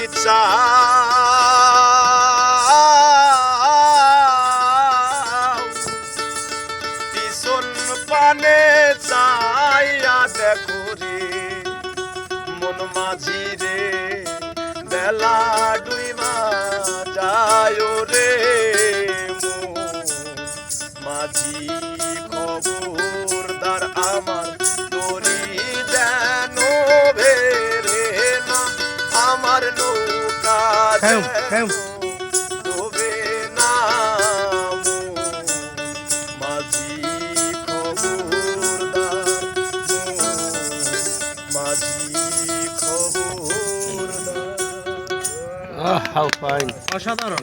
কি চাও পিছন পানে চাইয়া দেখো রে মন মাঝি রে বেলা ডুইমা যায় রে মন মাঝি খবরদার আমার তোরি যেন ভেরে না আমার নৌকা যেন ডোবে না মন মাঝি খবরদার মন মাঝি খবরদার How fine. অসাধারণ।